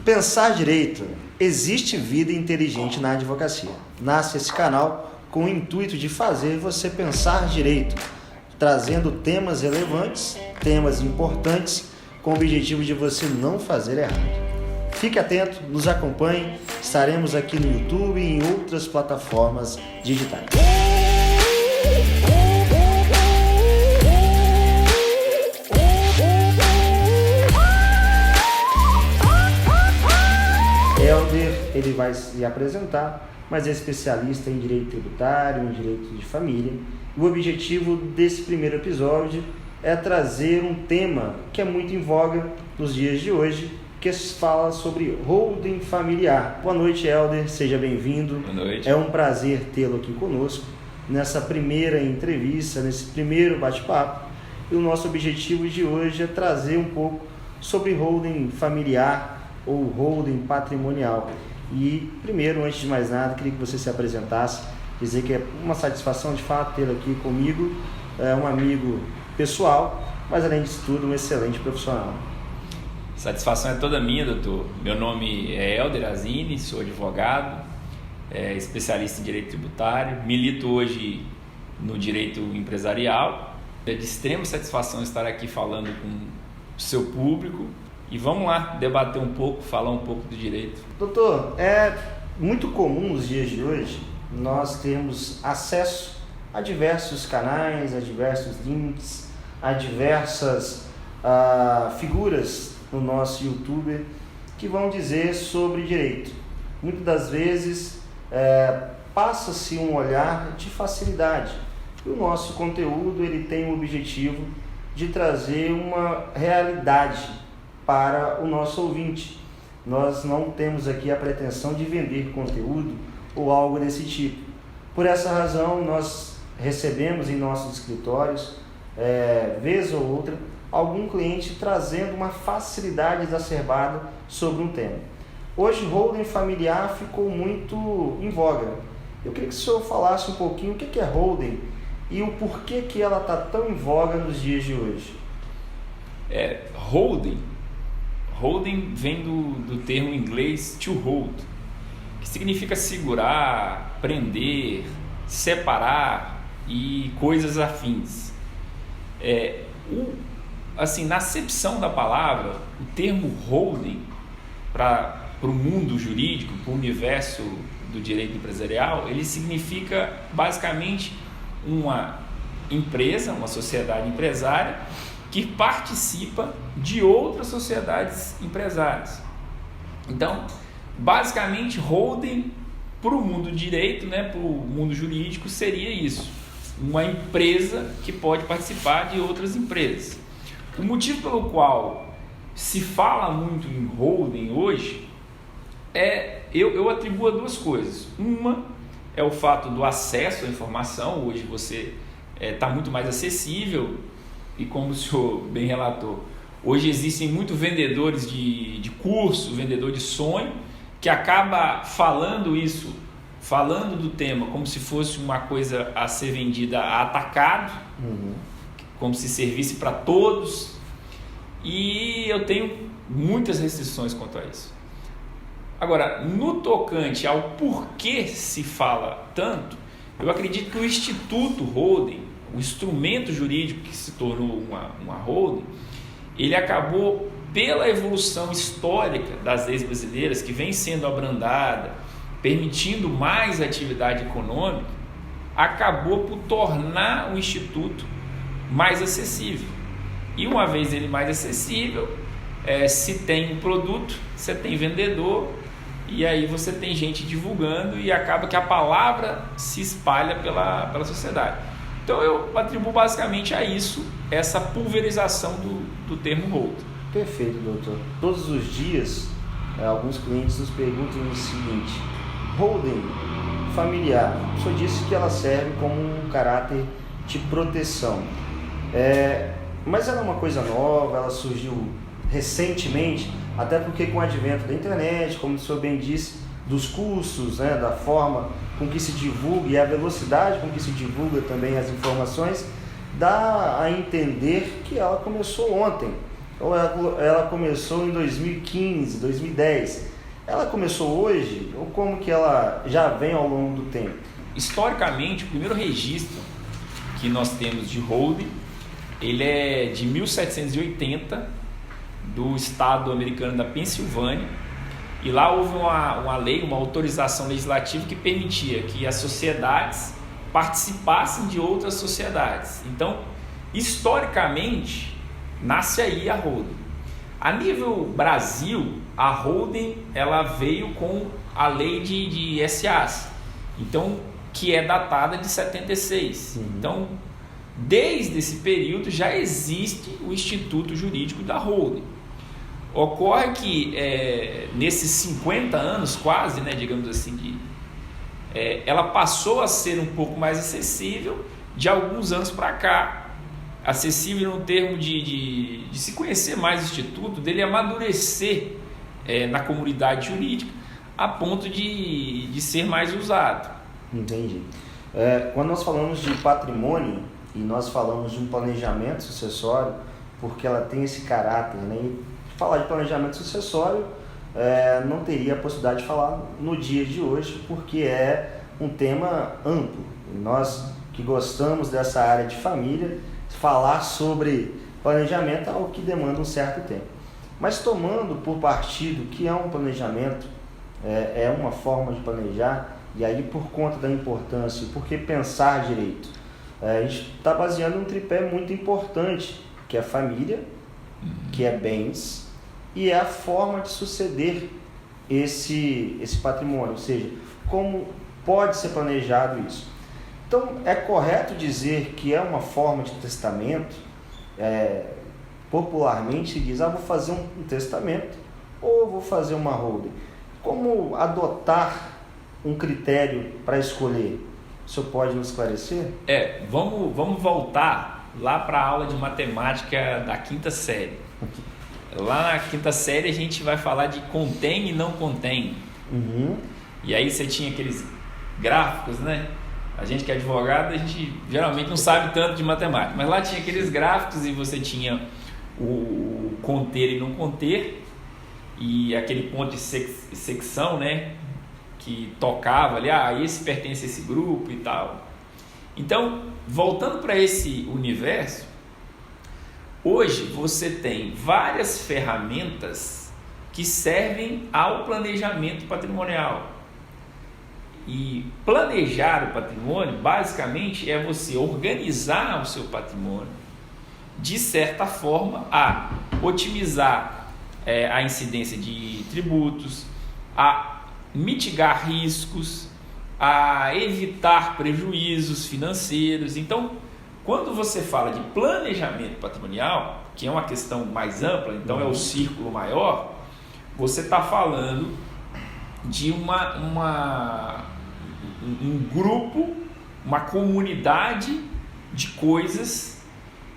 Pensar direito. Existe vida inteligente na advocacia. Nasce esse canal com o intuito de fazer você pensar direito, trazendo temas relevantes, temas importantes, com o objetivo de você não fazer errado. Fique atento, nos acompanhe, estaremos aqui no YouTube e em outras plataformas digitais. Helder, ele vai se apresentar, mas é especialista em direito tributário, em direito de família. E o objetivo desse primeiro episódio é trazer um tema que é muito em voga nos dias de hoje, que fala sobre holding familiar. Boa noite, Helder, seja bem-vindo. Boa noite. É um prazer tê-lo aqui conosco nessa primeira entrevista, nesse primeiro bate-papo. E o nosso objetivo de hoje é trazer um pouco sobre holding familiar ou holding patrimonial. E primeiro, antes de mais nada, queria que você se apresentasse, dizer que é uma satisfação de fato tê-lo aqui comigo, é um amigo pessoal, mas além disso tudo, um excelente profissional. Satisfação é toda minha, doutor. Meu nome é Helder Azini, sou advogado, especialista em direito tributário, milito hoje no direito empresarial. É de extrema satisfação estar aqui falando com o seu público. E vamos lá debater um pouco, falar um pouco do direito. Doutor, é muito comum nos dias de hoje nós termos acesso a diversos canais, a diversos links, a diversas figuras no nosso YouTube que vão dizer sobre direito. Muitas das vezes passa-se um olhar de facilidade. E o nosso conteúdo ele tem o objetivo de trazer uma realidade para o nosso ouvinte. Nós não temos aqui a pretensão de vender conteúdo ou algo desse tipo. Por essa razão, nós recebemos em nossos escritórios, vez ou outra, algum cliente trazendo uma facilidade exacerbada sobre um tema. Hoje, holding familiar ficou muito em voga. Eu queria que o senhor falasse um pouquinho o que é holding e o porquê que ela está tão em voga nos dias de hoje. Holding vem do termo em inglês to hold, que significa segurar, prender, separar e coisas afins. Na acepção da palavra, o termo holding para o mundo jurídico, para o universo do direito empresarial, ele significa basicamente uma empresa, uma sociedade empresária que participa de outras sociedades empresárias. Então, basicamente, holding para o mundo do direito, para o mundo jurídico, seria isso: uma empresa que pode participar de outras empresas. O motivo pelo qual se fala muito em holding hoje eu atribuo a duas coisas. Uma é o fato do acesso à informação. Hoje você está muito mais acessível. E como o senhor bem relatou, hoje existem muitos vendedores de curso, vendedor de sonho, que acaba falando do tema como se fosse uma coisa a ser vendida a atacado, como se servisse para todos. E eu tenho muitas restrições quanto a isso. Agora, no tocante ao porquê se fala tanto, eu acredito que o Instituto Holding, o instrumento jurídico que se tornou uma holding, ele acabou, pela evolução histórica das leis brasileiras, que vem sendo abrandada, permitindo mais atividade econômica, acabou por tornar o Instituto mais acessível. E uma vez ele mais acessível, se tem um produto, você tem vendedor, e aí você tem gente divulgando e acaba que a palavra se espalha pela sociedade. Então eu atribuo basicamente a isso, essa pulverização do termo holding. Perfeito, doutor. Todos os dias, alguns clientes nos perguntam o seguinte: holding familiar, o senhor disse que ela serve como um caráter de proteção, mas ela é uma coisa nova, ela surgiu recentemente, até porque com o advento da internet, como o senhor bem disse, dos custos, da forma com que se divulga e a velocidade com que se divulga também as informações, dá a entender que ela começou ontem. Ou ela começou em 2015, 2010? Ela começou hoje ou como que ela já vem ao longo do tempo? Historicamente, o primeiro registro que nós temos de holding, ele é de 1780, do estado americano da Pensilvânia, e lá houve uma lei, uma autorização legislativa que permitia que as sociedades participassem de outras sociedades. Então, historicamente, nasce aí a holding. A nível Brasil, a holding ela veio com a lei de SAs, então, que é datada de 76. Então, desde esse período já existe o Instituto Jurídico da Holding. Ocorre que nesses 50 anos quase, né, digamos assim, ela passou a ser um pouco mais acessível de alguns anos para cá. Acessível no termo de se conhecer mais o Instituto, dele amadurecer na comunidade jurídica a ponto de ser mais usado. Entendi. Quando nós falamos de patrimônio e nós falamos de um planejamento sucessório, porque ela tem esse caráter, né? E falar de planejamento sucessório não teria a possibilidade de falar no dia de hoje, porque é um tema amplo. E nós que gostamos dessa área de família, falar sobre planejamento é algo que demanda um certo tempo. Mas tomando por partido que é um planejamento, é uma forma de planejar, e aí por conta da importância, porque pensar direito, a gente está baseando um tripé muito importante, que é a família, que é bens, e é a forma de suceder esse patrimônio, ou seja, como pode ser planejado isso. Então, é correto dizer que é uma forma de testamento. Popularmente se diz, vou fazer um testamento ou vou fazer uma holding. Como adotar um critério para escolher? O senhor pode nos esclarecer? Vamos voltar lá para a aula de matemática da quinta série. Lá na quinta série a gente vai falar de contém e não contém. E aí você tinha aqueles gráficos, né? A gente que é advogado, a gente geralmente não sabe tanto de matemática, mas lá tinha aqueles gráficos e você tinha o conter e não conter, e aquele ponto de secção, né? Que tocava ali, esse pertence a esse grupo e tal. Então, voltando para esse universo, hoje você tem várias ferramentas que servem ao planejamento patrimonial. E planejar o patrimônio, basicamente, é você organizar o seu patrimônio de certa forma a otimizar a incidência de tributos, a mitigar riscos, a evitar prejuízos financeiros. Então, quando você fala de planejamento patrimonial, que é uma questão mais ampla, então é o círculo maior, você está falando de um grupo, uma comunidade de coisas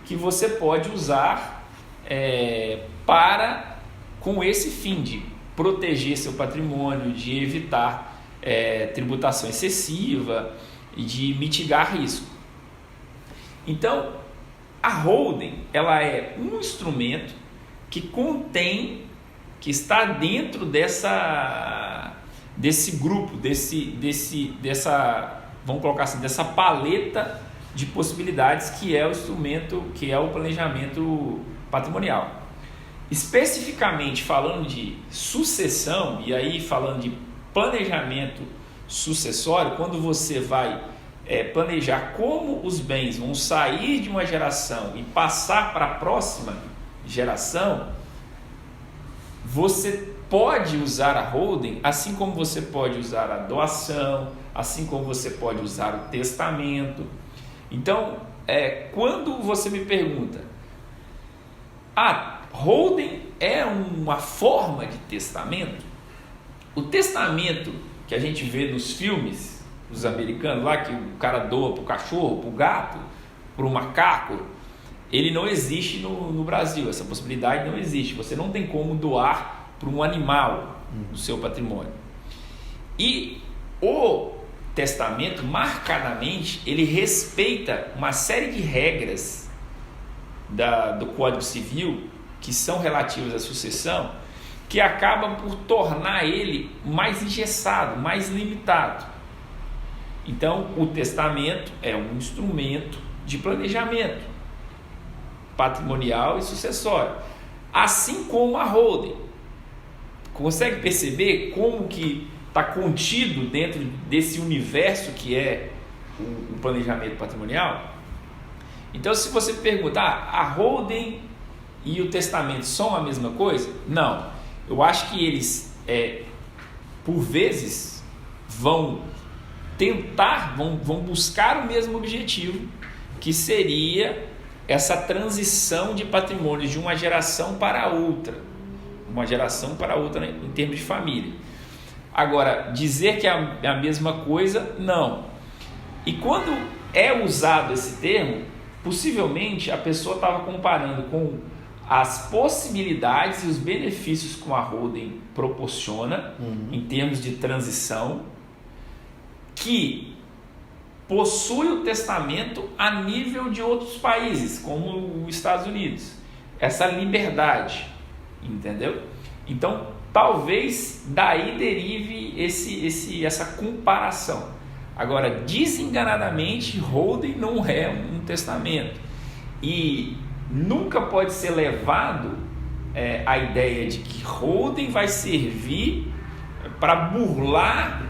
que você pode usar com esse fim de proteger seu patrimônio, de evitar tributação excessiva e de mitigar risco. Então, a holding ela é um instrumento que está dentro desse grupo, vamos colocar assim, dessa paleta de possibilidades que é o instrumento, que é o planejamento patrimonial. Especificamente falando de sucessão, e aí falando de planejamento sucessório, quando você vai planejar como os bens vão sair de uma geração e passar para a próxima geração, você pode usar a holding, assim como você pode usar a doação, assim como você pode usar o testamento. Então, quando você me pergunta, holding é uma forma de testamento? O testamento que a gente vê nos filmes, os americanos lá, que o cara doa para o cachorro, para o gato, para o macaco, ele não existe no Brasil, essa possibilidade não existe. Você não tem como doar para um animal do seu patrimônio. E o testamento, marcadamente, ele respeita uma série de regras do Código Civil que são relativas à sucessão que acabam por tornar ele mais engessado, mais limitado. Então, o testamento é um instrumento de planejamento patrimonial e sucessório, assim como a holding. Consegue perceber como que está contido dentro desse universo que é o planejamento patrimonial? Então, se você perguntar, a holding e o testamento são a mesma coisa? Não. Eu acho que eles, por vezes, vão buscar o mesmo objetivo, que seria essa transição de patrimônios de uma geração para outra. Né, em termos de família. Agora, dizer que é a mesma coisa, não. E quando é usado esse termo, possivelmente a pessoa estava comparando com as possibilidades e os benefícios que a holding proporciona em termos de transição, que possui o testamento a nível de outros países, como os Estados Unidos. Essa liberdade, entendeu? Então, talvez daí derive essa comparação. Agora, desenganadamente, holding não é um testamento. E nunca pode ser levado a ideia de que holding vai servir para burlar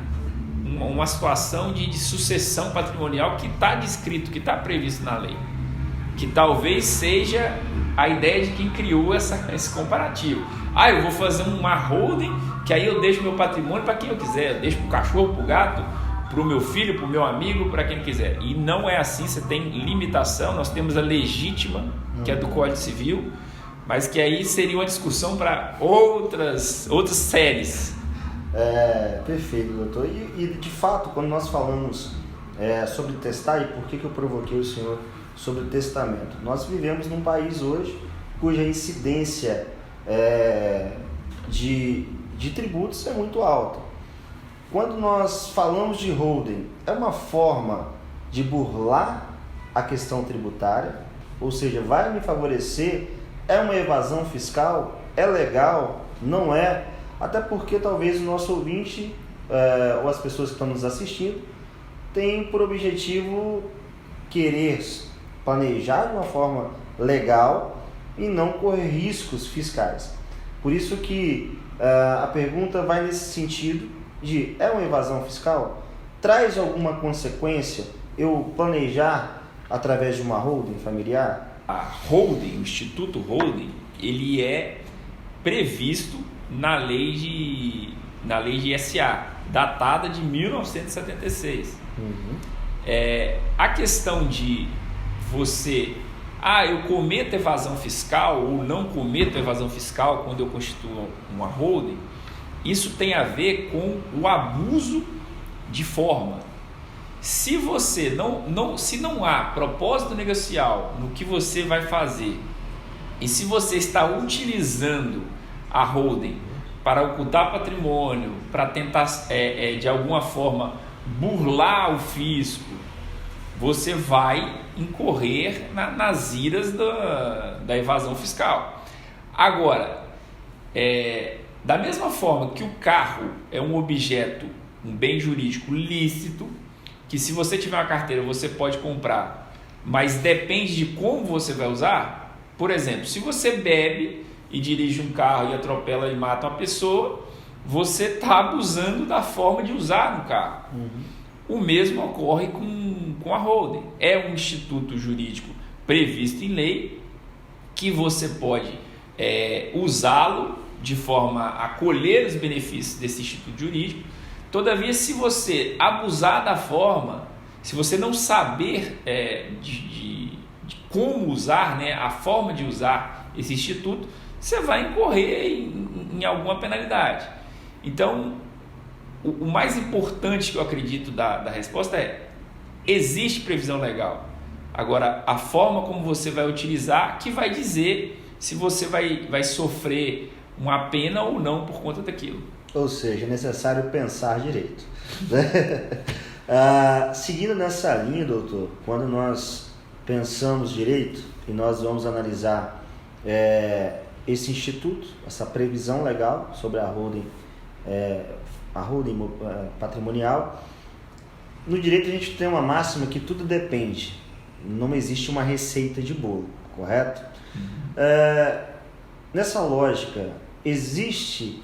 uma situação de sucessão patrimonial que está descrito, que está previsto na lei. Que talvez seja a ideia de quem criou esse comparativo. Eu vou fazer uma holding, que aí eu deixo meu patrimônio para quem eu quiser. Eu deixo para o cachorro, para o gato, para o meu filho, para o meu amigo, para quem quiser. E não é assim, você tem limitação. Nós temos a legítima, que é do Código Civil, mas que aí seria uma discussão para outras séries. Perfeito, doutor. E de fato, quando nós falamos sobre testar, e por que eu provoquei o senhor sobre o testamento, nós vivemos num país hoje cuja incidência de tributos é muito alta. Quando nós falamos de holding, é uma forma de burlar a questão tributária, ou seja, vai me favorecer, é uma evasão fiscal, é legal, não é? Até porque talvez o nosso ouvinte, ou as pessoas que estão nos assistindo, tem por objetivo querer planejar de uma forma legal e não correr riscos fiscais. Por isso que a pergunta vai nesse sentido de, é uma evasão fiscal? Traz alguma consequência eu planejar através de uma holding familiar? A holding, o Instituto Holding, ele é previsto na lei de SA, datada de 1976. A questão de você, eu cometo evasão fiscal ou não cometo evasão fiscal quando eu constituo uma holding, isso tem a ver com o abuso de forma. Se você se não há propósito negocial no que você vai fazer, e se você está utilizando a holding para ocultar patrimônio, para tentar de alguma forma burlar o fisco, você vai incorrer nas iras da evasão fiscal. Agora, da mesma forma que o carro é um objeto, um bem jurídico lícito, que se você tiver uma carteira você pode comprar, mas depende de como você vai usar. Por exemplo, se você bebe e dirige um carro e atropela e mata uma pessoa, você está abusando da forma de usar no carro. O mesmo ocorre com a holding. É um instituto jurídico previsto em lei que você pode usá-lo de forma a colher os benefícios desse instituto jurídico. Todavia, se você abusar da forma, se você não saber de como usar, a forma de usar esse instituto, você vai incorrer em alguma penalidade. Então, o mais importante que eu acredito da resposta existe previsão legal. Agora, a forma como você vai utilizar que vai dizer se você vai sofrer uma pena ou não por conta daquilo. Ou seja, é necessário pensar direito. Seguindo nessa linha, doutor, quando nós pensamos direito e nós vamos analisar esse instituto, essa previsão legal sobre a holding patrimonial. No direito a gente tem uma máxima que tudo depende, não existe uma receita de bolo, correto? Nessa lógica, existe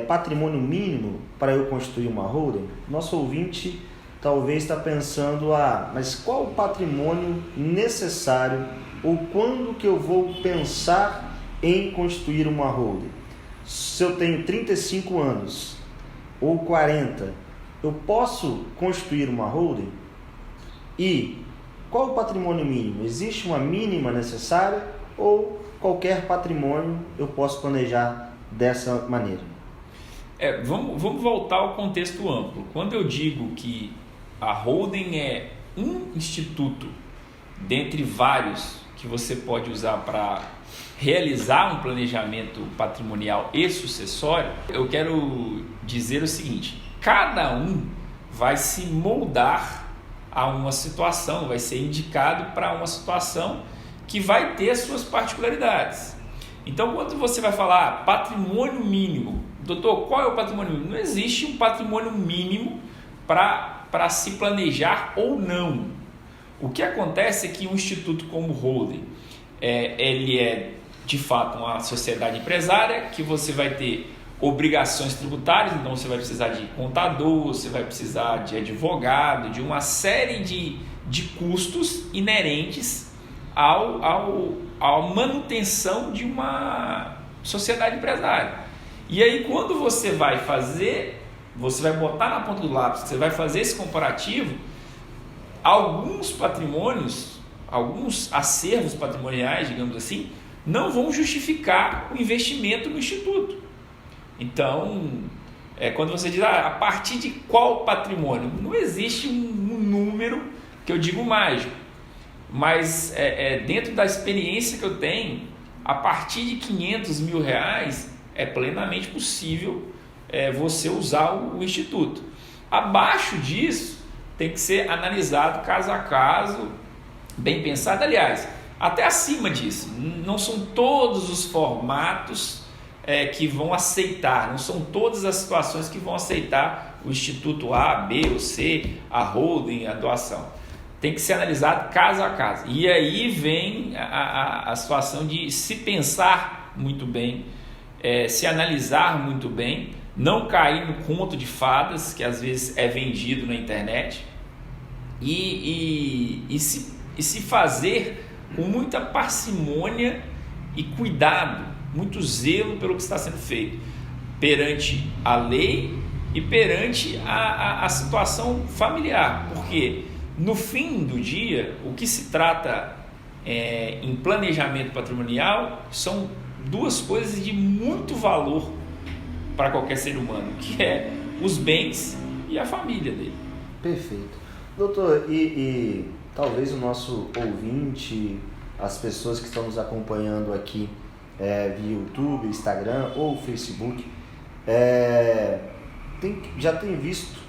patrimônio mínimo para eu constituir uma holding? Nosso ouvinte talvez está pensando, mas qual o patrimônio necessário ou quando que eu vou pensar em constituir uma holding? Se eu tenho 35 anos ou 40, eu posso constituir uma holding? E qual o patrimônio mínimo? Existe uma mínima necessária ou qualquer patrimônio eu posso planejar dessa maneira? Vamos voltar ao contexto amplo. Quando eu digo que a holding é um instituto dentre vários que você pode usar para realizar um planejamento patrimonial e sucessório, eu quero dizer o seguinte: cada um vai se moldar a uma situação, vai ser indicado para uma situação que vai ter as suas particularidades. Então, quando você vai falar patrimônio mínimo, doutor, qual é o patrimônio mínimo? Não existe um patrimônio mínimo para se planejar ou não. O que acontece é que um instituto como o holding, ele é de fato uma sociedade empresária que você vai ter obrigações tributárias, então você vai precisar de contador, você vai precisar de advogado, de uma série de custos inerentes à manutenção de uma sociedade empresária. E aí quando você vai botar na ponta do lápis, você vai fazer esse comparativo, alguns patrimônios, alguns acervos patrimoniais, digamos assim, não vão justificar o investimento no instituto. Então, quando você diz a partir de qual patrimônio, não existe um número que eu digo mágico, mas dentro da experiência que eu tenho, a partir de R$500 mil é plenamente possível você usar o instituto. Abaixo disso, tem que ser analisado caso a caso, bem pensado. Aliás, até acima disso, não são todos os formatos que vão aceitar, não são todas as situações que vão aceitar o instituto A, B ou C, a holding, a doação. Tem que ser analisado caso a caso. E aí vem a situação de se pensar muito bem, se analisar muito bem, não cair no conto de fadas que às vezes é vendido na internet e se fazer com muita parcimônia e cuidado, muito zelo pelo que está sendo feito perante a lei e perante a situação familiar, porque no fim do dia o que se trata em planejamento patrimonial são duas coisas de muito valor para qualquer ser humano, que é os bens e a família dele. Perfeito. Doutor, e talvez o nosso ouvinte, as pessoas que estão nos acompanhando aqui via YouTube, Instagram ou Facebook, já tem visto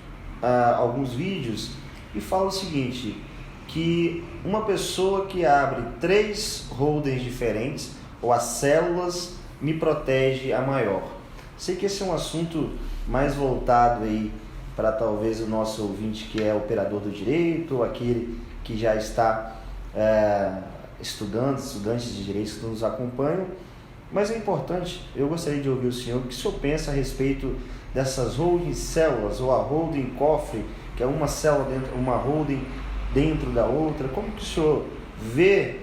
alguns vídeos e fala o seguinte, que uma pessoa que abre 3 holdings diferentes, ou as células, me protege a maior. Sei que esse é um assunto mais voltado aí para talvez o nosso ouvinte que é operador do direito, ou aquele que já está estudantes de direito que nos acompanham. Mas é importante, eu gostaria de ouvir o senhor, o que o senhor pensa a respeito dessas holding células, ou a holding cofre, que é uma célula dentro, uma holding dentro da outra. Como que o senhor vê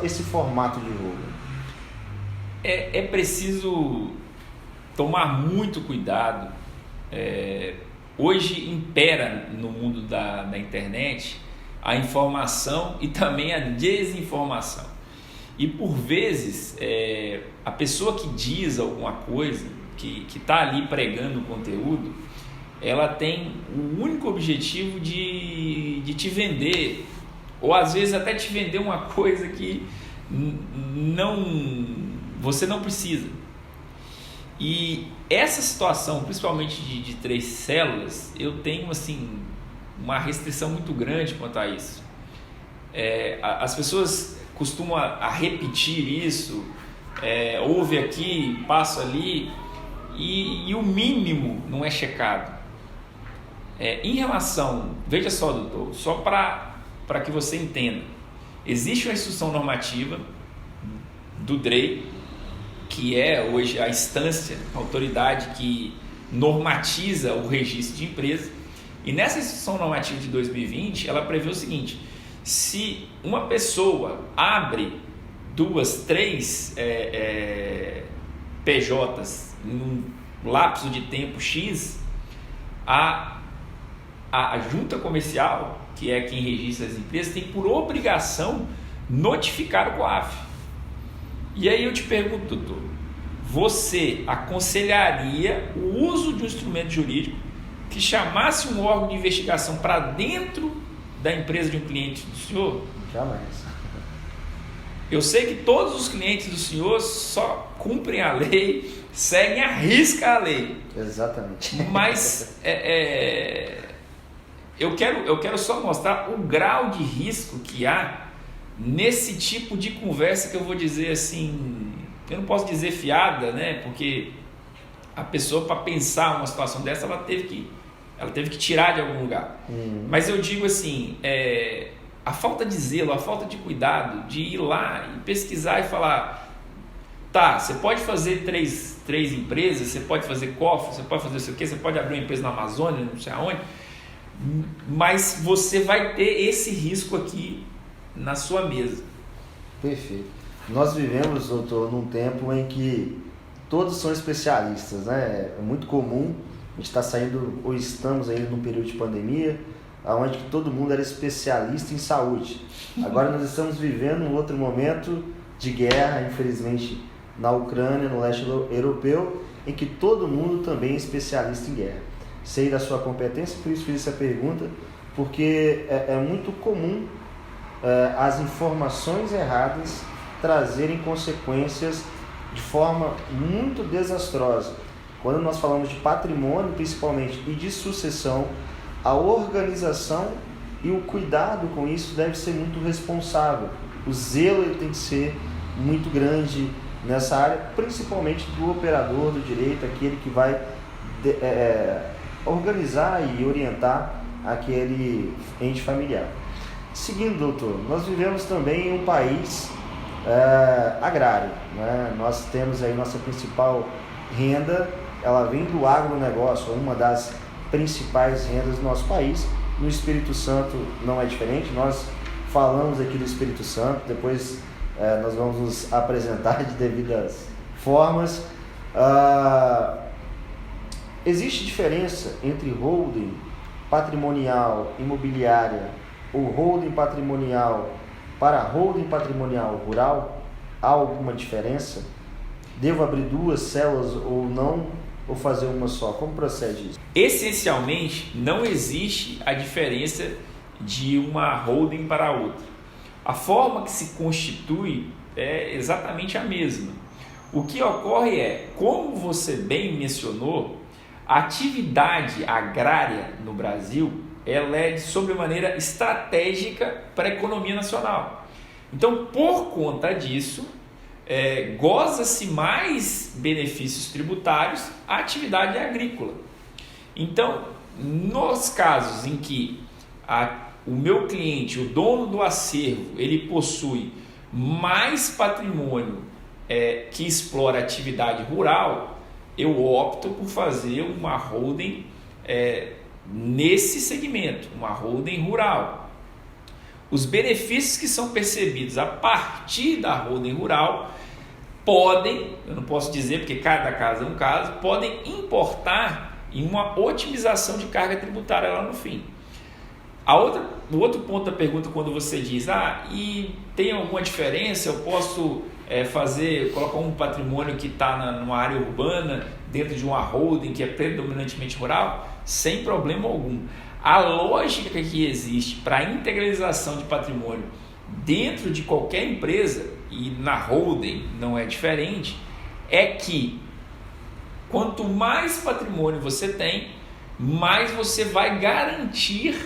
esse formato de holding? É preciso tomar muito cuidado. Hoje impera no mundo da internet a informação e também a desinformação. E por vezes a pessoa que diz alguma coisa, que está ali pregando o conteúdo, ela tem o único objetivo de te vender, ou às vezes até te vender uma coisa que você não precisa. E essa situação, principalmente de 3 células, eu tenho assim uma restrição muito grande quanto a isso. As pessoas costuma a repetir isso, ouve aqui, passa ali, e o mínimo não é checado. Em relação, veja só, doutor, só para que você entenda, existe uma instrução normativa do DREI, que é hoje a instância, a autoridade que normatiza o registro de empresa, e nessa instrução normativa de 2020, ela prevê o seguinte: se uma pessoa abre 2, 3 PJs num lapso de tempo X, a junta comercial, que é quem registra as empresas, tem por obrigação notificar o COAF. E aí eu te pergunto, doutor, você aconselharia o uso de um instrumento jurídico que chamasse um órgão de investigação para dentro da empresa de um cliente do senhor? Jamais. Eu sei que todos os clientes do senhor só cumprem a lei, seguem à risca a lei. Exatamente. Mas eu quero só mostrar o grau de risco que há nesse tipo de conversa, que eu vou dizer assim, eu não posso dizer fiada, né? Porque a pessoa, para pensar uma situação dessa, ela teve que tirar de algum lugar. Mas eu digo assim, a falta de zelo, a falta de cuidado de ir lá e pesquisar e falar, tá, você pode fazer três empresas, você pode fazer cofre, você pode fazer não sei o quê, você pode abrir uma empresa na Amazônia, não sei aonde, mas você vai ter esse risco aqui na sua mesa. Perfeito. Nós vivemos, doutor, num tempo em que todos são especialistas, né? É muito comum, a gente está saindo, ou estamos ainda num período de pandemia, onde todo mundo era especialista em saúde. Agora nós estamos vivendo um outro momento de guerra, infelizmente, na Ucrânia, no leste europeu, em que todo mundo também é especialista em guerra. Sei da sua competência, por isso fiz essa pergunta, porque é muito comum as informações erradas trazerem consequências de forma muito desastrosa. Quando nós falamos de patrimônio, principalmente, e de sucessão, a organização e o cuidado com isso deve ser muito responsável. O zelo ele tem que ser muito grande nessa área, principalmente do operador do direito, aquele que vai organizar e orientar aquele ente familiar. Seguindo, doutor, nós vivemos também em um país agrário, né? Nós temos aí nossa principal renda, ela vem do agronegócio, uma das principais rendas do nosso país. No Espírito Santo não é diferente, nós falamos aqui do Espírito Santo, depois nós vamos nos apresentar de devidas formas. Existe diferença entre holding patrimonial imobiliária ou holding patrimonial para holding patrimonial rural? Há alguma diferença? Devo abrir 2 células ou não? Ou fazer uma só? Como procede isso? Essencialmente, não existe a diferença de uma holding para outra. A forma que se constitui é exatamente a mesma. O que ocorre é, como você bem mencionou, a atividade agrária no Brasil ela é de sobremaneira estratégica para a economia nacional. Então, por conta disso, goza-se mais benefícios tributários a atividade agrícola. Então, nos casos em que o meu cliente, o dono do acervo, ele possui mais patrimônio que explora atividade rural, eu opto por fazer uma holding nesse segmento, uma holding rural. Os benefícios que são percebidos a partir da holding rural podem, eu não posso dizer porque cada caso é um caso, podem importar em uma otimização de carga tributária lá no fim. O outro ponto da pergunta, quando você diz, e tem alguma diferença, eu posso colocar um patrimônio que está numa área urbana, dentro de uma holding que é predominantemente rural, sem problema algum. A lógica que existe para a integralização de patrimônio dentro de qualquer empresa, e na holding não é diferente, é que quanto mais patrimônio você tem, mais você vai garantir,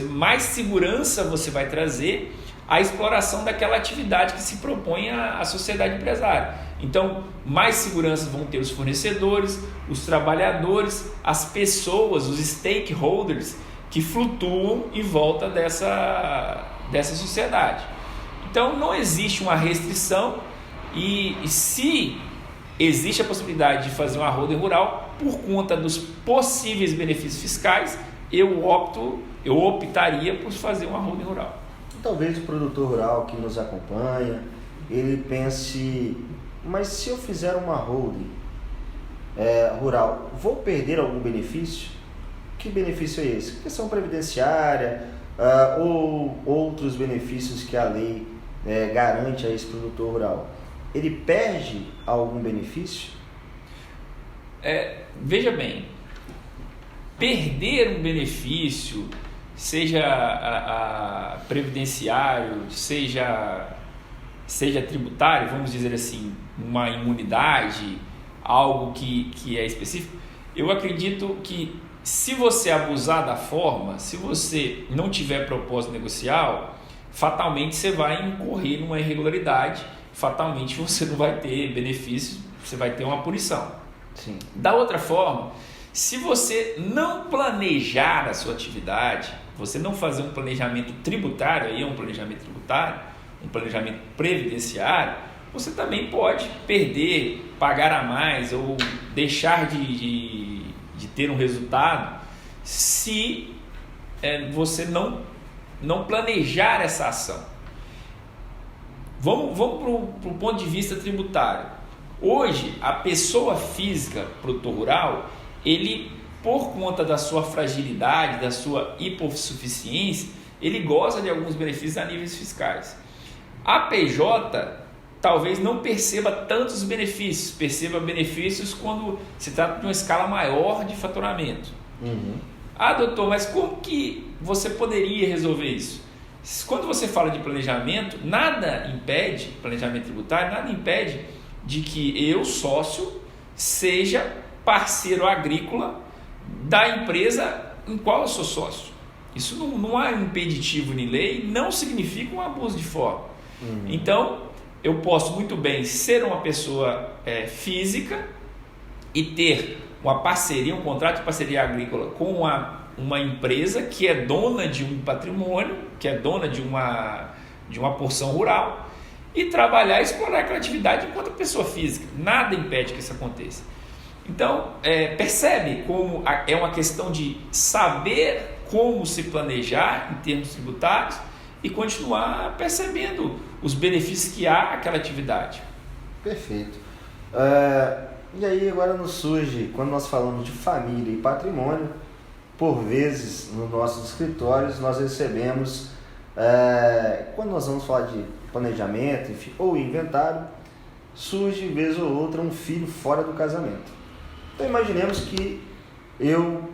mais segurança você vai trazer a exploração daquela atividade que se propõe à sociedade empresária. Então, mais segurança vão ter os fornecedores, os trabalhadores, as pessoas, os stakeholders que flutuam em volta dessa sociedade. Então, não existe uma restrição e se existe a possibilidade de fazer uma holding rural, por conta dos possíveis benefícios fiscais, eu optaria por fazer uma holding rural. Talvez o produtor rural que nos acompanha, ele pense, mas se eu fizer uma holding rural, vou perder algum benefício? Que benefício é esse? Questão previdenciária ou outros benefícios que a lei garante a esse produtor rural. Ele perde algum benefício? Veja bem, perder um benefício, seja previdenciário, seja tributário, vamos dizer assim, uma imunidade, algo que é específico, eu acredito que se você abusar da forma, se você não tiver propósito negocial, fatalmente você vai incorrer numa irregularidade, fatalmente você não vai ter benefícios, você vai ter uma punição. Sim. Da outra forma, se você não planejar a sua atividade, você não fazer um planejamento tributário, aí é um planejamento tributário, um planejamento previdenciário, você também pode perder, pagar a mais ou deixar de ter um resultado se você não planejar essa ação. Vamos para o ponto de vista tributário. Hoje, a pessoa física, produtor rural, ele, por conta da sua fragilidade, da sua hipossuficiência, ele goza de alguns benefícios a níveis fiscais. A PJ talvez não perceba tantos benefícios, perceba benefícios quando se trata de uma escala maior de faturamento. Uhum. Doutor, mas como que você poderia resolver isso? Quando você fala de planejamento, nada impede, planejamento tributário, nada impede de que eu, sócio, seja parceiro agrícola da empresa em qual eu sou sócio. Isso não há impeditivo em lei, não significa um abuso de forma. Uhum. Então, eu posso muito bem ser uma pessoa física e ter uma parceria, um contrato de parceria agrícola com uma empresa que é dona de um patrimônio, que é dona de uma porção rural, e trabalhar e explorar aquela atividade enquanto pessoa física. Nada impede que isso aconteça. Então, percebe como é uma questão de saber como se planejar em termos tributários e continuar percebendo os benefícios que há àquela atividade. Perfeito. E aí agora nos surge, quando nós falamos de família e patrimônio, por vezes nos nossos escritórios nós recebemos, quando nós vamos falar de planejamento, enfim, ou inventário, surge vez ou outra um filho fora do casamento. Então imaginemos que eu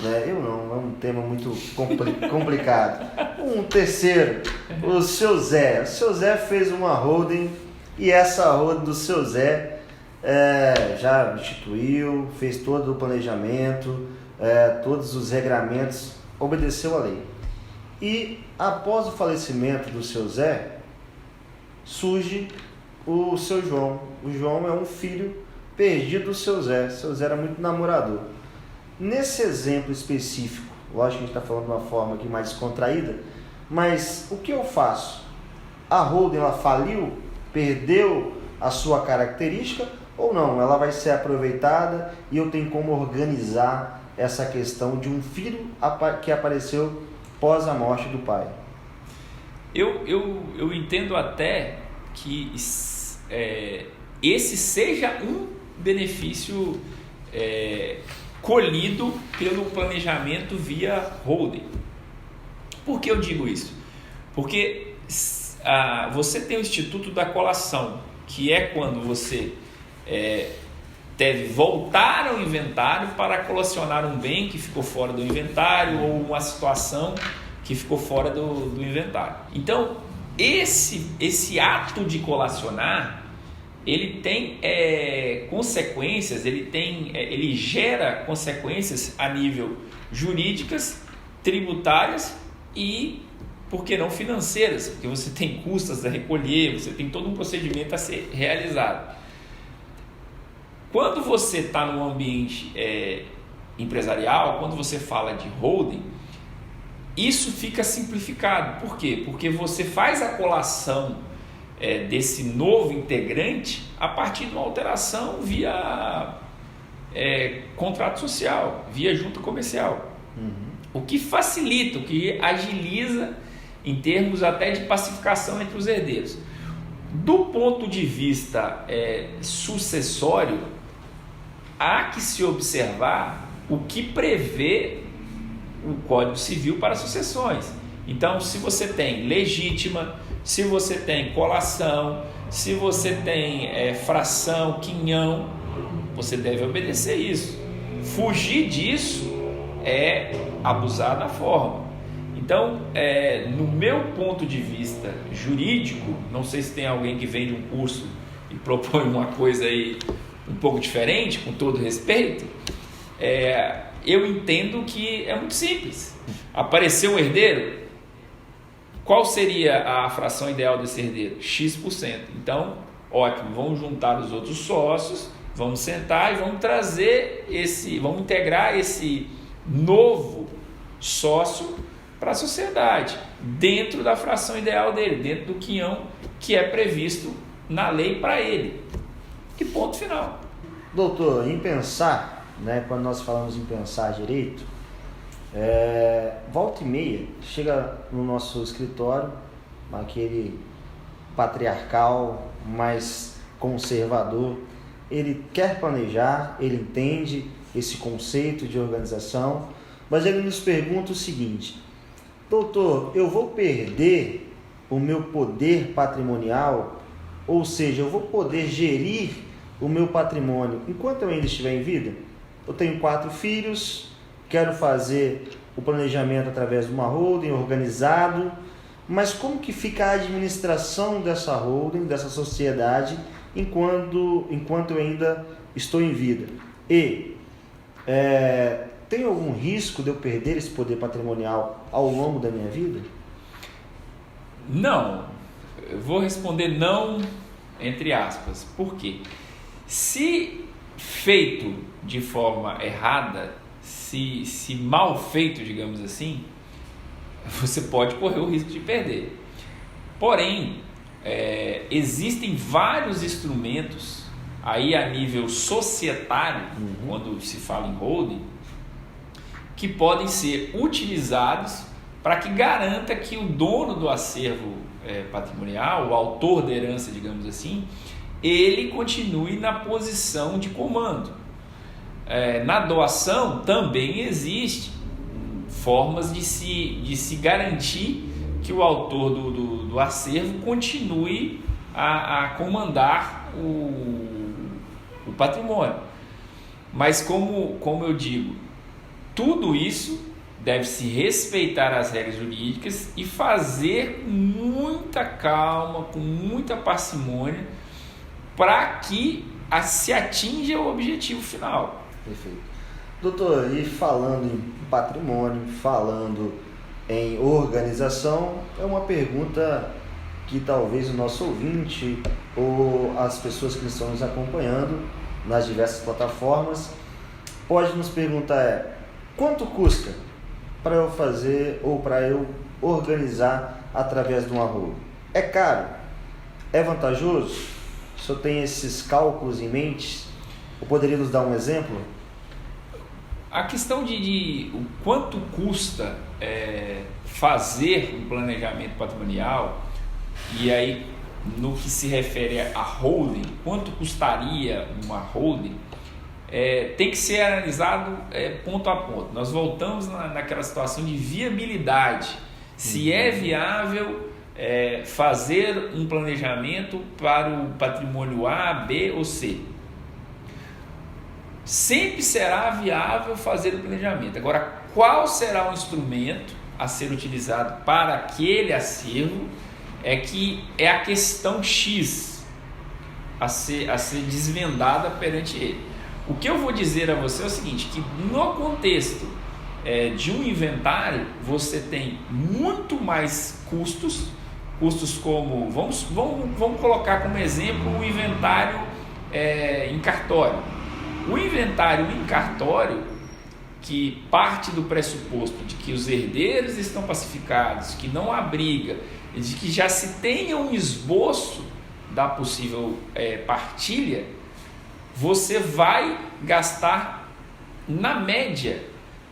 não, é um tema muito complicado. Um terceiro, o seu Zé. O seu Zé fez uma holding e essa holding do seu Zé já instituiu, fez todo o planejamento, todos os regramentos, obedeceu a lei. E após o falecimento do seu Zé, surge o seu João. O João é um filho perdido do seu Zé. O seu Zé era muito namorador. Nesse exemplo específico, lógico que a gente está falando de uma forma aqui mais descontraída, mas o que eu faço? A holding ela faliu, perdeu a sua característica ou não? Ela vai ser aproveitada e eu tenho como organizar essa questão de um filho que apareceu pós a morte do pai. Eu entendo até que esse seja um benefício colhido pelo planejamento via holding. Por que eu digo isso? Porque você tem o Instituto da Colação, que é quando você deve voltar ao inventário para colacionar um bem que ficou fora do inventário ou uma situação que ficou fora do inventário. Então, esse ato de colacionar, ele tem consequências, ele gera consequências a nível jurídicas, tributárias e por que não financeiras, porque você tem custas a recolher, você tem todo um procedimento a ser realizado. Quando você está num ambiente empresarial, quando você fala de holding, isso fica simplificado. Por quê? Porque você faz a colação desse novo integrante a partir de uma alteração via contrato social, via junta comercial. O que facilita, o que agiliza em termos até de pacificação entre os herdeiros. Do ponto de vista sucessório, há que se observar o que prevê o Código Civil para sucessões. Então, se você tem legítima, se você tem colação, se você tem fração, quinhão, você deve obedecer isso. Fugir disso é abusar da forma. Então, no meu ponto de vista jurídico, não sei se tem alguém que vem de um curso e propõe uma coisa aí um pouco diferente, com todo respeito, eu entendo que é muito simples. Apareceu um herdeiro, qual seria a fração ideal desse herdeiro? X%. Então, ótimo, vamos juntar os outros sócios, vamos sentar e vamos integrar esse novo sócio para a sociedade, dentro da fração ideal dele, dentro do quinhão que é previsto na lei para ele. E ponto final. Doutor, em pensar, quando nós falamos em pensar direito, volta e meia, chega no nosso escritório, aquele patriarcal, mais conservador, ele quer planejar, ele entende esse conceito de organização, mas ele nos pergunta o seguinte: doutor, eu vou perder o meu poder patrimonial, ou seja, eu vou poder gerir o meu patrimônio enquanto eu ainda estiver em vida? Eu tenho 4 filhos, quero fazer o planejamento através de uma holding organizado, mas como que fica a administração dessa holding, dessa sociedade, enquanto eu ainda estou em vida? E tem algum risco de eu perder esse poder patrimonial ao longo da minha vida? Não. Eu vou responder não, entre aspas. Por quê? Se feito de forma errada, se mal feito, digamos assim, você pode correr o risco de perder. Porém, existem vários instrumentos aí a nível societário, quando se fala em holding, que podem ser utilizados para que garanta que o dono do acervo patrimonial, o autor da herança, digamos assim, ele continue na posição de comando. Na doação também existe formas de se garantir que o autor do acervo continue a comandar o patrimônio. Mas como eu digo, tudo isso deve-se respeitar as regras jurídicas e fazer com muita calma, com muita parcimônia, para que se atinja o objetivo final. Perfeito. Doutor, e falando em patrimônio, falando em organização, é uma pergunta que talvez o nosso ouvinte ou as pessoas que estão nos acompanhando nas diversas plataformas pode nos perguntar: quanto custa para eu fazer ou para eu organizar através de uma holding? É caro? É vantajoso? O senhor tem esses cálculos em mente? Ou poderia nos dar um exemplo? A questão de o quanto custa fazer um planejamento patrimonial, e aí no que se refere a holding, quanto custaria uma holding, tem que ser analisado ponto a ponto. Nós voltamos naquela situação de viabilidade. Se é viável fazer um planejamento para o patrimônio A, B ou C. Sempre será viável fazer o planejamento. Agora, qual será o instrumento a ser utilizado para aquele acervo é a questão X a ser desvendada perante ele. O que eu vou dizer a você é o seguinte, que no contexto de um inventário, você tem muito mais custos como, vamos colocar como exemplo o inventário em cartório. O inventário em cartório, que parte do pressuposto de que os herdeiros estão pacificados, que não há briga, de que já se tenha um esboço da possível partilha, você vai gastar na média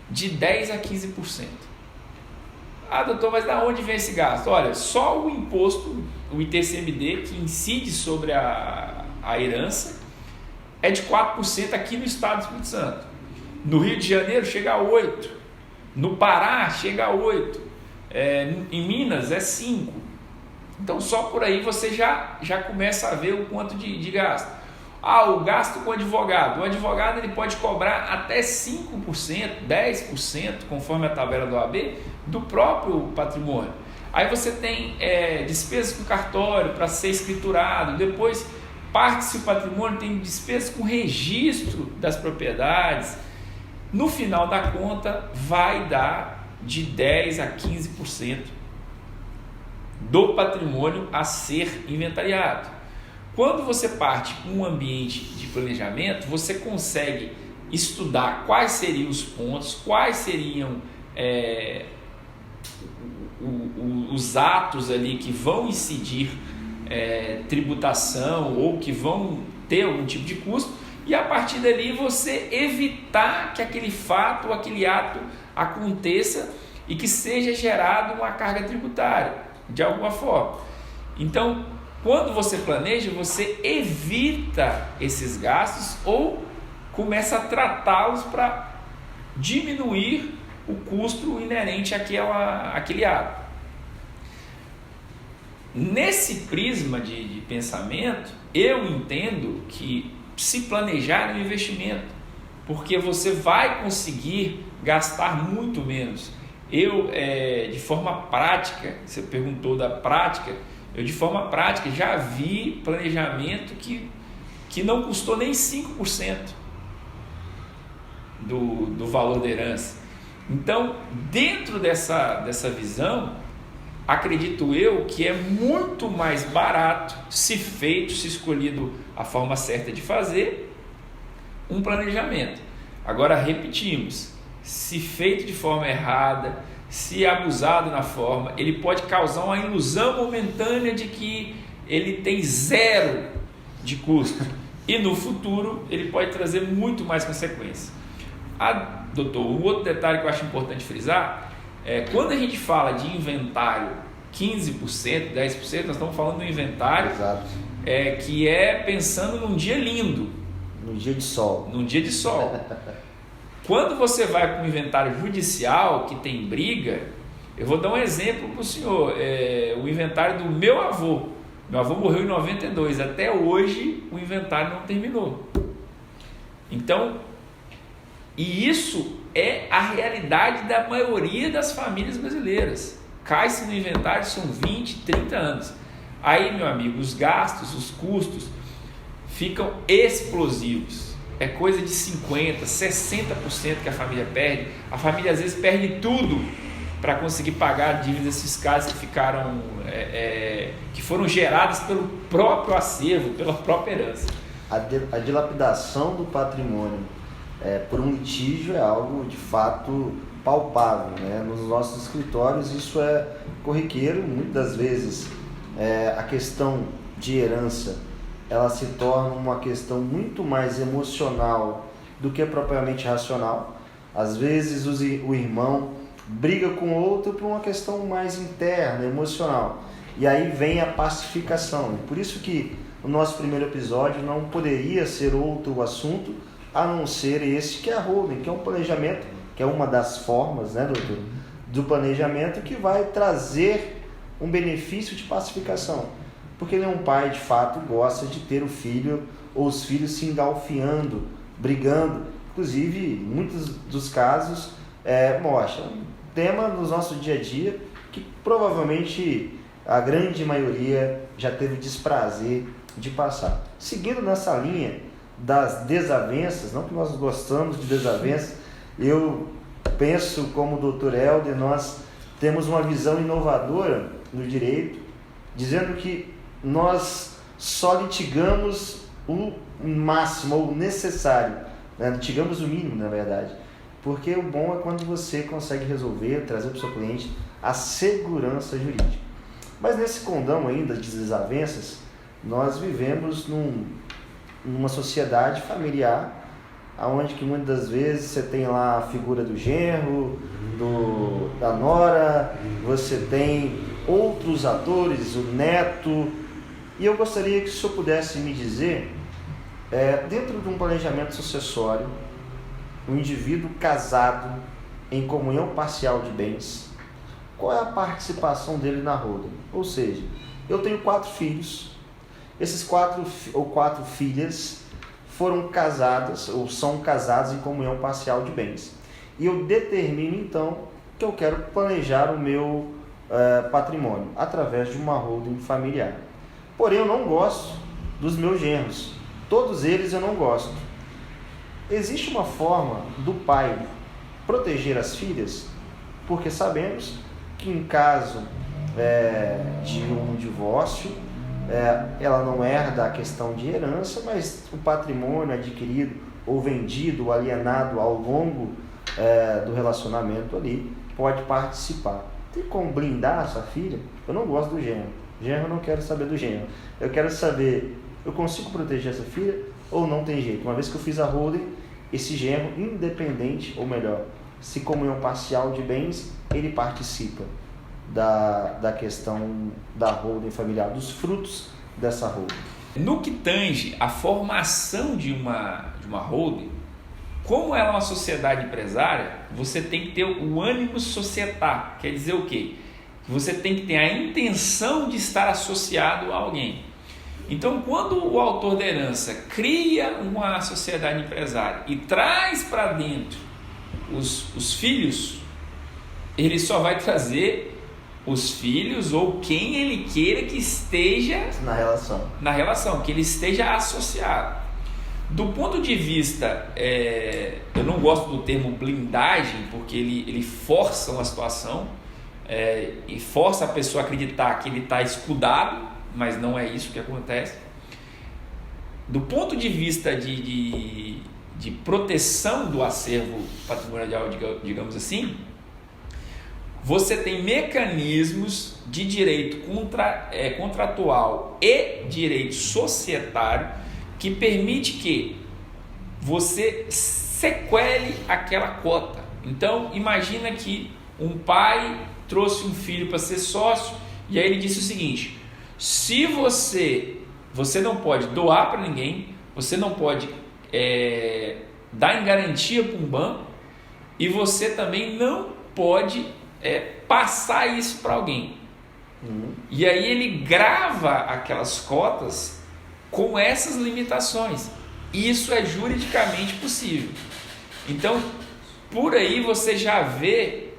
de 10% a 15%. Ah, doutor, mas da onde vem esse gasto? Olha, só o imposto, o ITCMD, que incide sobre a herança, é de 4% aqui no estado do Espírito Santo. No Rio de Janeiro chega a 8%, no Pará chega a 8%, em Minas é 5%. Então só por aí você já começa a ver o quanto de gasto. O gasto com o advogado. O advogado ele pode cobrar até 5%, 10%, conforme a tabela do OAB, do próprio patrimônio. Aí você tem despesas com cartório para ser escriturado, depois parte-se o patrimônio, tem despesas com registro das propriedades. No final da conta vai dar de 10% a 15% do patrimônio a ser inventariado. Quando você parte com um ambiente de planejamento, você consegue estudar quais seriam os pontos, quais seriam os atos ali que vão incidir tributação ou que vão ter algum tipo de custo, e a partir dali você evitar que aquele fato ou aquele ato aconteça e que seja gerado uma carga tributária de alguma forma. Então, quando você planeja, você evita esses gastos ou começa a tratá-los para diminuir o custo inerente àquele ato. Nesse prisma de pensamento, eu entendo que se planejar é um investimento, porque você vai conseguir gastar muito menos. Eu, de forma prática, você perguntou da prática, eu de forma prática já vi planejamento que não custou nem 5% do valor da herança. Então, dentro dessa visão, acredito eu que é muito mais barato, se escolhido a forma certa de fazer, um planejamento. Agora, repetimos, se feito de forma errada, se abusado na forma, ele pode causar uma ilusão momentânea de que ele tem 0 de custo e no futuro ele pode trazer muito mais consequências. Doutor, um outro detalhe que eu acho importante frisar quando a gente fala de inventário 15%, 10%, nós estamos falando do inventário que é pensando num dia lindo. Num dia de sol. Quando você vai para um inventário judicial que tem briga, eu vou dar um exemplo para o senhor. O inventário do meu avô. Meu avô morreu em 92. Até hoje o inventário não terminou. Então, e isso é a realidade da maioria das famílias brasileiras. Cai-se no inventário, são 20, 30 anos. Aí, meu amigo, os gastos, os custos ficam explosivos. É coisa de 50%, 60% que a família perde. A família às vezes perde tudo para conseguir pagar dívidas fiscais que foram geradas pelo próprio acervo, pela própria herança. A dilapidação do patrimônio por um litígio é algo de fato palpável, né? Nos nossos escritórios isso é corriqueiro. Muitas vezes a questão de herança ela se torna uma questão muito mais emocional do que propriamente racional. Às vezes o irmão briga com o outro por uma questão mais interna, emocional. E aí vem a pacificação. E por isso que o nosso primeiro episódio não poderia ser outro assunto a não ser esse que é a holding, que é um planejamento, que é uma das formas, né, doutor, do planejamento que vai trazer um benefício de pacificação. Porque nenhum pai, de fato, gosta de ter o filho ou os filhos se engalfiando, brigando. Inclusive, em muitos dos casos, mostra um tema do nosso dia a dia que provavelmente a grande maioria já teve o desprazer de passar. Seguindo nessa linha das desavenças, não que nós gostamos de desavenças, eu penso como o Dr. Helder, nós temos uma visão inovadora no direito, dizendo que nós só litigamos o máximo, ou o necessário, né? Litigamos o mínimo, na verdade, porque o bom é quando você consegue resolver, trazer para o seu cliente a segurança jurídica. Mas nesse condão ainda de desavenças, nós vivemos numa sociedade familiar, onde que muitas das vezes você tem lá a figura do genro, da nora, você tem outros atores, o neto, e eu gostaria que o senhor pudesse me dizer, dentro de um planejamento sucessório, um indivíduo casado em comunhão parcial de bens, qual é a participação dele na holding? Ou seja, eu tenho 4 filhos, esses 4 filhas foram casadas ou são casadas em comunhão parcial de bens. E eu determino então que eu quero planejar o meu patrimônio através de uma holding familiar. Porém, eu não gosto dos meus genros. Todos eles eu não gosto. Existe uma forma do pai proteger as filhas? Porque sabemos que em caso de um divórcio, ela não herda a questão de herança, mas o patrimônio adquirido ou vendido ou alienado ao longo do relacionamento ali pode participar. Tem como blindar a sua filha? Eu não gosto do genro. Genro, eu não quero saber do genro. Eu quero saber, eu consigo proteger essa filha ou não tem jeito? Uma vez que eu fiz a holding, esse genro, independente, ou melhor, se comunhão parcial de bens, ele participa da questão da holding familiar, dos frutos dessa holding. No que tange a formação de uma holding, como ela é uma sociedade empresária, você tem que ter o ânimo societar. Quer dizer o quê? Você tem que ter a intenção de estar associado a alguém. Então, quando o autor da herança cria uma sociedade empresária e traz para dentro os filhos, ele só vai trazer os filhos ou quem ele queira que esteja na relação, que ele esteja associado. Do ponto de vista, eu não gosto do termo blindagem, porque ele força uma situação e força a pessoa a acreditar que ele está escudado, mas não é isso que acontece. Do ponto de vista de proteção do acervo patrimonial, digamos assim, você tem mecanismos de direito contratual e direito societário que permite que você sequele aquela cota. Então, imagina que um pai trouxe um filho para ser sócio e aí ele disse o seguinte: se você não pode doar para ninguém, você não pode dar em garantia para um banco e você também não pode passar isso para alguém. E aí ele grava aquelas cotas com essas limitações. Isso é juridicamente possível. Então, por aí você já vê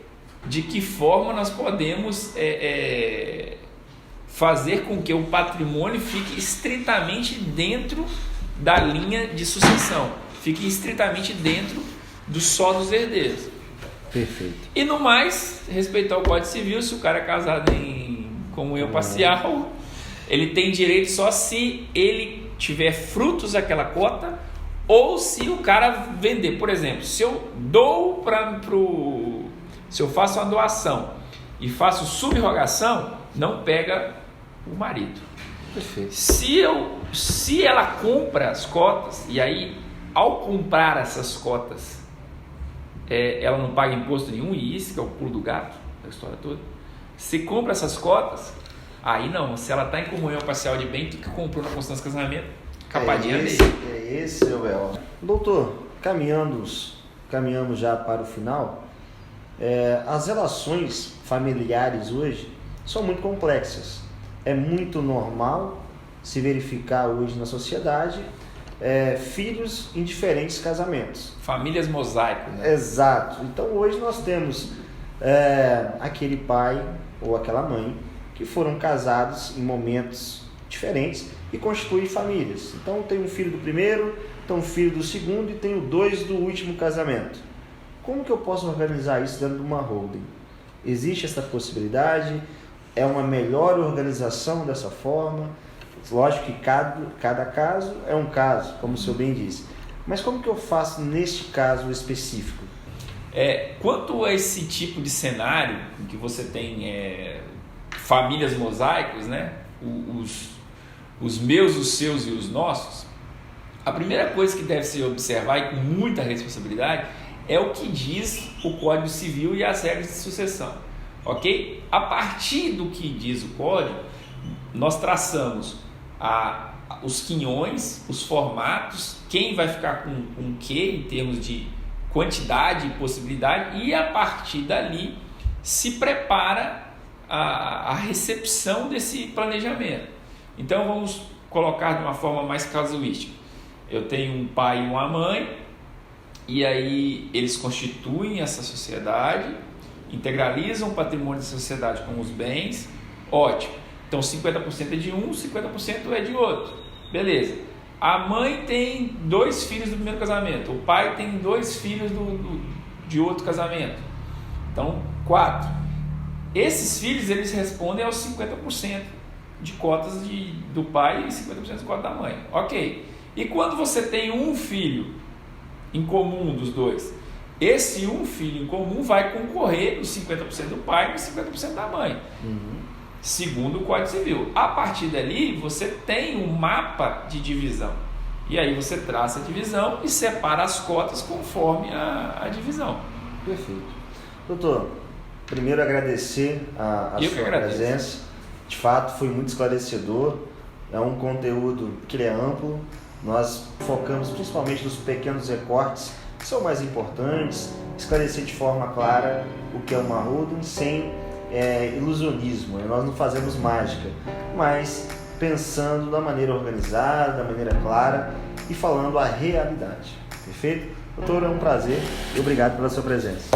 de que forma nós podemos fazer com que o patrimônio fique estritamente dentro da linha de sucessão, fique estritamente dentro só dos herdeiros. Perfeito. E no mais, respeitar o Código Civil, se o cara é casado em comunhão parcial, ele tem direito só se ele tiver frutos daquela cota ou se o cara vender. Por exemplo, se eu dou se eu faço uma doação e faço subrogação, não pega o marido. Perfeito. Se ela compra as cotas, e aí ao comprar essas cotas ela não paga imposto nenhum, e isso que é o pulo do gato da história toda. Se compra essas cotas, aí não, se ela está em comunhão parcial de bem, que comprou na constância de casamento, capadinha dele. É esse, Joel. Doutor, caminhamos já para o final. As relações familiares hoje são muito complexas. É muito normal se verificar hoje na sociedade filhos em diferentes casamentos. Famílias mosaico, né? Exato. Então hoje nós temos aquele pai ou aquela mãe que foram casados em momentos diferentes e constituem famílias. Então tem um filho do primeiro, tem um filho do segundo e tem 2 do último casamento. como que eu posso organizar isso dentro de uma holding? Existe essa possibilidade? É uma melhor organização dessa forma? Lógico que cada caso é um caso, como o senhor bem disse. Mas como que eu faço neste caso específico? Quanto a esse tipo de cenário, em que você tem famílias mosaicos, né? Os meus, os seus e os nossos, a primeira coisa que deve se observar, e com muita responsabilidade, é o que diz o Código Civil e as regras de sucessão. Ok? A partir do que diz o Código, nós traçamos os quinhões, os formatos, quem vai ficar com o que em termos de quantidade e possibilidade, e a partir dali se prepara a recepção desse planejamento. Então vamos colocar de uma forma mais casuística. Eu tenho um pai e uma mãe, e aí eles constituem essa sociedade, integralizam o patrimônio da sociedade com os bens, ótimo. Então 50% é de um, 50% é de outro, beleza. A mãe tem 2 filhos do primeiro casamento, o pai tem 2 filhos de outro casamento, então 4. Esses filhos, eles respondem aos 50% de cotas do pai e 50% de cotas da mãe, ok. E quando você tem um filho em comum dos dois, esse um filho em comum vai concorrer nos 50% do pai e nos 50% da mãe, segundo o Código Civil. A partir dali, você tem um mapa de divisão. E aí você traça a divisão e separa as cotas conforme a divisão. Perfeito. Doutor, primeiro agradecer a sua presença. De fato, foi muito esclarecedor. É um conteúdo que ele é amplo. Nós focamos principalmente nos pequenos recortes que são mais importantes, esclarecer de forma clara o que é uma holding sem ilusionismo. Nós não fazemos mágica, mas pensando da maneira organizada, da maneira clara e falando a realidade. Perfeito? Doutor, é um prazer e obrigado pela sua presença.